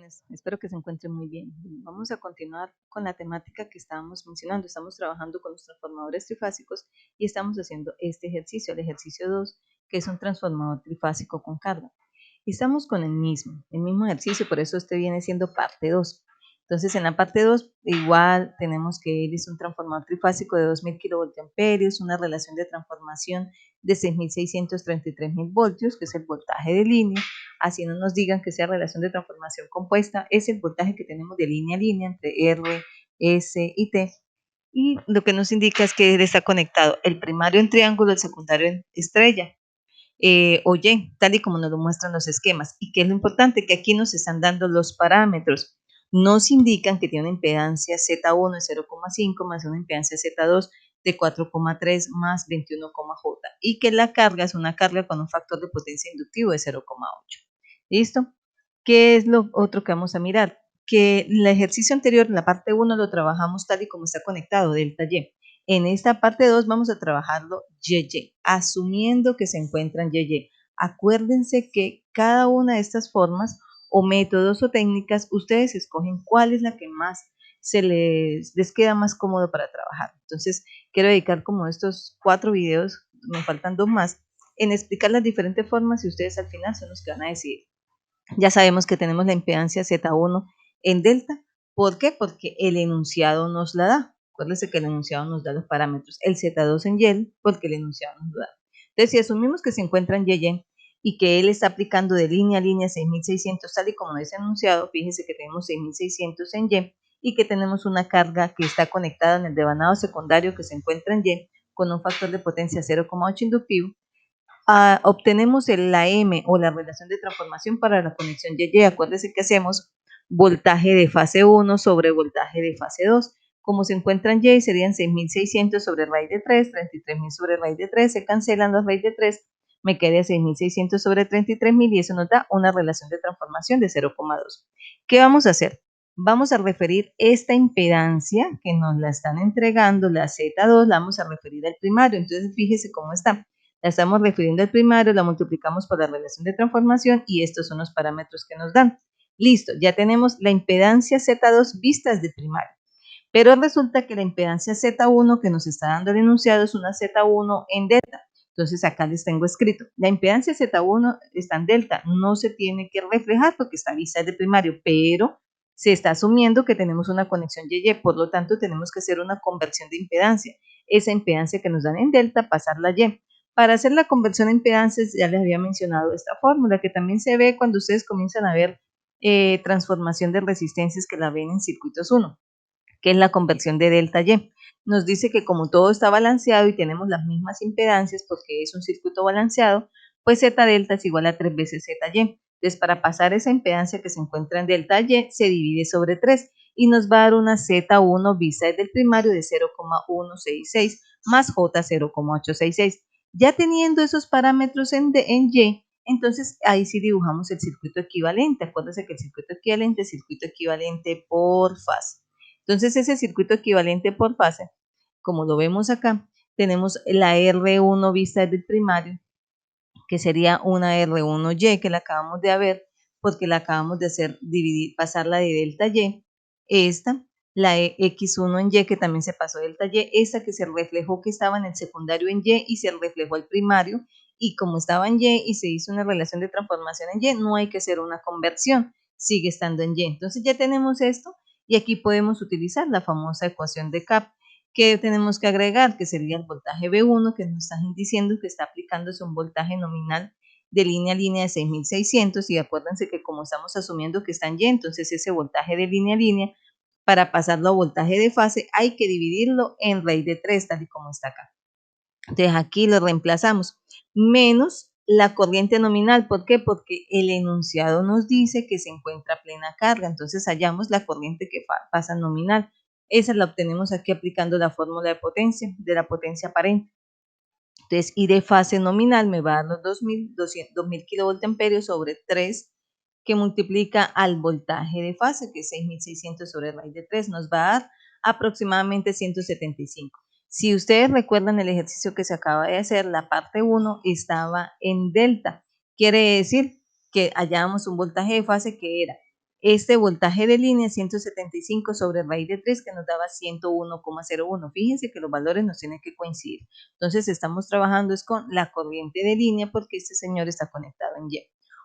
tardes, espero que se encuentren muy bien. Vamos a continuar con la temática que estábamos mencionando. Estamos trabajando con los transformadores trifásicos y estamos haciendo este ejercicio, el ejercicio 2, que es un transformador trifásico con carga. Y estamos con el mismo ejercicio, por eso este viene siendo parte 2. Entonces, en la parte 2, igual tenemos que él es un transformador trifásico de 2000 kVA, una relación de transformación de 6633.000 voltios, que es el voltaje de línea. Así no nos digan que sea relación de transformación compuesta, es el voltaje que tenemos de línea a línea entre R, S y T. Y lo que nos indica es que está conectado el primario en triángulo, el secundario en estrella. O Y, tal y como nos lo muestran los esquemas. Y que es lo importante, que aquí nos están dando los parámetros. Nos indican que tiene una impedancia Z1 de 0,5 más una impedancia Z2 de 4,3 más 21,J y que la carga es una carga con un factor de potencia inductivo de 0,8. ¿Listo? ¿Qué es lo otro que vamos a mirar? Que el ejercicio anterior, en la parte 1, lo trabajamos tal y como está conectado, delta Y. En esta parte 2 vamos a trabajarlo YY, asumiendo que se encuentran YY. Acuérdense que cada una de estas formas o métodos o técnicas, ustedes escogen cuál es la que más les queda más cómodo para trabajar. Entonces, quiero dedicar como estos 4 videos, me faltan 2 más, en explicar las diferentes formas y ustedes al final son los que van a decidir. Ya sabemos que tenemos la impedancia Z1 en delta. ¿Por qué? Porque el enunciado nos la da. Acuérdense que el enunciado nos da los parámetros. El Z2 en Y, porque el enunciado nos lo da. Entonces, si asumimos que se encuentra en YY y que él está aplicando de línea a línea 6600, tal y como dice el enunciado, fíjense que tenemos 6600 en Y que tenemos una carga que está conectada en el devanado secundario que se encuentra en Y con un factor de potencia 0,8 inductivo. Obtenemos la M o la relación de transformación para la conexión YY. Acuérdense que hacemos voltaje de fase 1 sobre voltaje de fase 2. Como se encuentran Y, serían 6600 sobre raíz de 3, 33.000 sobre raíz de 3, se cancelan las raíz de 3, me queda 6600 sobre 33.000 y eso nos da una relación de transformación de 0,2. ¿Qué vamos a hacer? Vamos a referir esta impedancia que nos la están entregando, la Z2, la vamos a referir al primario. Entonces, fíjese cómo está. La estamos refiriendo al primario, la multiplicamos por la relación de transformación y estos son los parámetros que nos dan. Listo, ya tenemos la impedancia Z2 vista desde primario. Pero resulta que la impedancia Z1 que nos está dando el enunciado es una Z1 en delta. Entonces acá les tengo escrito, la impedancia Z1 está en delta, no se tiene que reflejar porque está vista desde primario, pero se está asumiendo que tenemos una conexión YY, por lo tanto tenemos que hacer una conversión de impedancia. Esa impedancia que nos dan en delta, pasarla a Y. Para hacer la conversión a impedancias, ya les había mencionado esta fórmula que también se ve cuando ustedes comienzan a ver transformación de resistencias que la ven en circuitos 1, que es la conversión de delta Y. Nos dice que como todo está balanceado y tenemos las mismas impedancias porque es un circuito balanceado, pues Z delta es igual a 3 veces ZY. Entonces, para pasar esa impedancia que se encuentra en delta Y, se divide sobre 3 y nos va a dar una Z1 vista desde el primario de 0,166 más J 0,866. Ya teniendo esos parámetros en Y, entonces ahí sí dibujamos el circuito equivalente. Acuérdense que el circuito equivalente es circuito equivalente por fase. Entonces ese circuito equivalente por fase, como lo vemos acá, tenemos la R1 vista desde el primario, que sería una R1Y que la acabamos de ver, porque la acabamos de hacer dividir, pasarla de delta Y. Esta, la X1 en Y, que también se pasó delta Y, esta que se reflejó que estaba en el secundario en Y se reflejó al primario, y como estaba en Y se hizo una relación de transformación en Y, no hay que hacer una conversión, sigue estando en Y. Entonces ya tenemos esto, y aquí podemos utilizar la famosa ecuación de CAP. ¿Qué tenemos que agregar? Que sería el voltaje B1, que nos están diciendo que está aplicándose un voltaje nominal de línea a línea de 6600, y acuérdense que como estamos asumiendo que está en Y, entonces ese voltaje de línea a línea, para pasarlo a voltaje de fase, hay que dividirlo en raíz de 3, tal y como está acá. Entonces aquí lo reemplazamos, menos la corriente nominal. ¿Por qué? Porque el enunciado nos dice que se encuentra a plena carga, entonces hallamos la corriente que pasa nominal. Esa la obtenemos aquí aplicando la fórmula de la potencia aparente. Entonces, I de fase nominal me va a dar los 2000 kVA sobre 3, que multiplica al voltaje de fase, que es 6600 sobre raíz de 3, nos va a dar aproximadamente 175. Si ustedes recuerdan el ejercicio que se acaba de hacer, la parte 1 estaba en delta. Quiere decir que hallábamos un voltaje de fase que era este voltaje de línea 175 sobre raíz de 3 que nos daba 101,01. Fíjense que los valores nos tienen que coincidir. Entonces estamos trabajando es con la corriente de línea porque este señor está conectado en Y.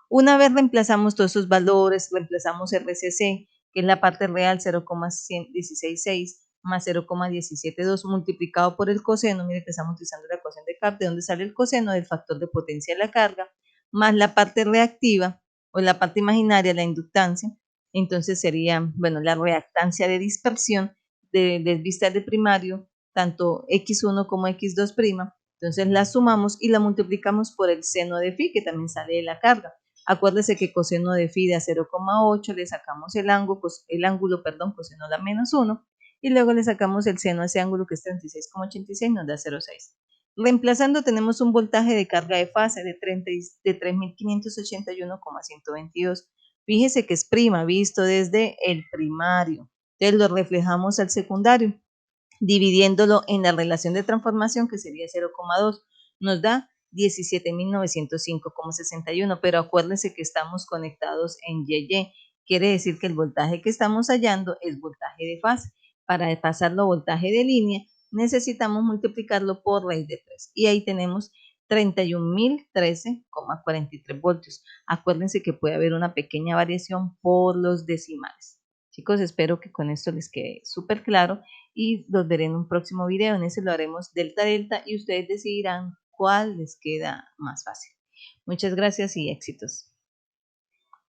Una vez reemplazamos todos esos valores, reemplazamos RCC, que es la parte real 0,166 más 0,172 multiplicado por el coseno, mire que estamos utilizando la ecuación de CAP, de donde sale el coseno del factor de potencia de la carga, más la parte reactiva o la parte imaginaria, la inductancia, entonces sería, bueno, la reactancia de dispersión de vista de primario, tanto X1 como X2', entonces la sumamos y la multiplicamos por el seno de phi, que también sale de la carga. Acuérdese que coseno de phi da 0,8, le sacamos el ángulo, coseno da menos 1, y luego le sacamos el seno a ese ángulo que es 36,86, nos da 0,6. Reemplazando tenemos un voltaje de carga de fase de 3.581,122. Fíjese que es prima, visto desde el primario. Entonces lo reflejamos al secundario, dividiéndolo en la relación de transformación, que sería 0,2, nos da 17.905,61, pero acuérdense que estamos conectados en YY, quiere decir que el voltaje que estamos hallando es voltaje de fase. Para pasarlo a voltaje de línea, necesitamos multiplicarlo por raíz de 3, y ahí tenemos 31.013,43 voltios. Acuérdense que puede haber una pequeña variación por los decimales. Chicos, espero que con esto les quede súper claro y los veré en un próximo video. En ese lo haremos delta delta y ustedes decidirán cuál les queda más fácil. Muchas gracias y éxitos.